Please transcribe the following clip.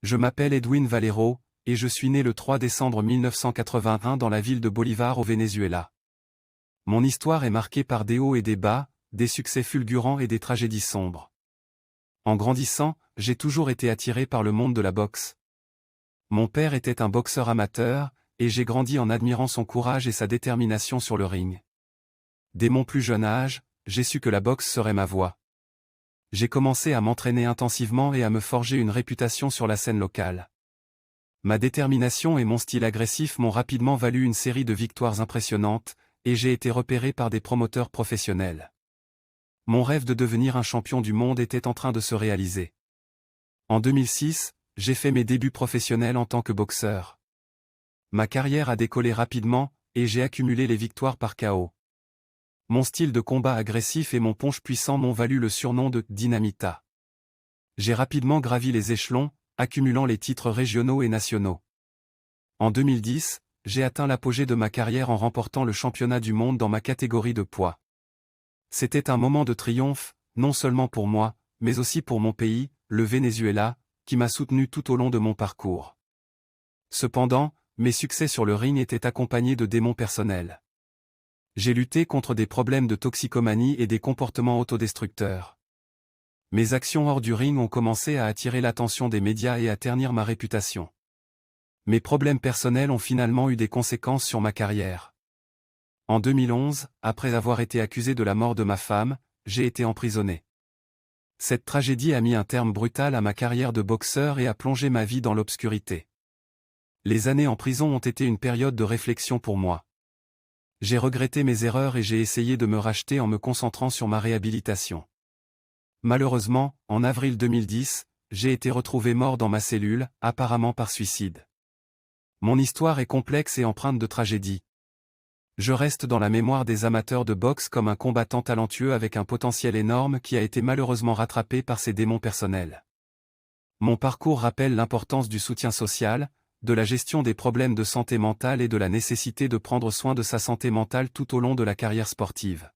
Je m'appelle Edwin Valero, et je suis né le 3 décembre 1981 dans la ville de Bolivar au Venezuela. Mon histoire est marquée par des hauts et des bas, des succès fulgurants et des tragédies sombres. En grandissant, j'ai toujours été attiré par le monde de la boxe. Mon père était un boxeur amateur, et j'ai grandi en admirant son courage et sa détermination sur le ring. Dès mon plus jeune âge, j'ai su que la boxe serait ma voie. J'ai commencé à m'entraîner intensivement et à me forger une réputation sur la scène locale. Ma détermination et mon style agressif m'ont rapidement valu une série de victoires impressionnantes, et j'ai été repéré par des promoteurs professionnels. Mon rêve de devenir un champion du monde était en train de se réaliser. En 2006, j'ai fait mes débuts professionnels en tant que boxeur. Ma carrière a décollé rapidement, et j'ai accumulé les victoires par KO. Mon style de combat agressif et mon punch puissant m'ont valu le surnom de « Dynamita ». J'ai rapidement gravi les échelons, accumulant les titres régionaux et nationaux. En 2010, j'ai atteint l'apogée de ma carrière en remportant le championnat du monde dans ma catégorie de poids. C'était un moment de triomphe, non seulement pour moi, mais aussi pour mon pays, le Venezuela, qui m'a soutenu tout au long de mon parcours. Cependant, mes succès sur le ring étaient accompagnés de démons personnels. J'ai lutté contre des problèmes de toxicomanie et des comportements autodestructeurs. Mes actions hors du ring ont commencé à attirer l'attention des médias et à ternir ma réputation. Mes problèmes personnels ont finalement eu des conséquences sur ma carrière. En 2011, après avoir été accusé de la mort de ma femme, j'ai été emprisonné. Cette tragédie a mis un terme brutal à ma carrière de boxeur et a plongé ma vie dans l'obscurité. Les années en prison ont été une période de réflexion pour moi. J'ai regretté mes erreurs et j'ai essayé de me racheter en me concentrant sur ma réhabilitation. Malheureusement, en avril 2010, j'ai été retrouvé mort dans ma cellule, apparemment par suicide. Mon histoire est complexe et empreinte de tragédie. Je reste dans la mémoire des amateurs de boxe comme un combattant talentueux avec un potentiel énorme qui a été malheureusement rattrapé par ses démons personnels. Mon parcours rappelle l'importance du soutien social, de la gestion des problèmes de santé mentale et de la nécessité de prendre soin de sa santé mentale tout au long de la carrière sportive.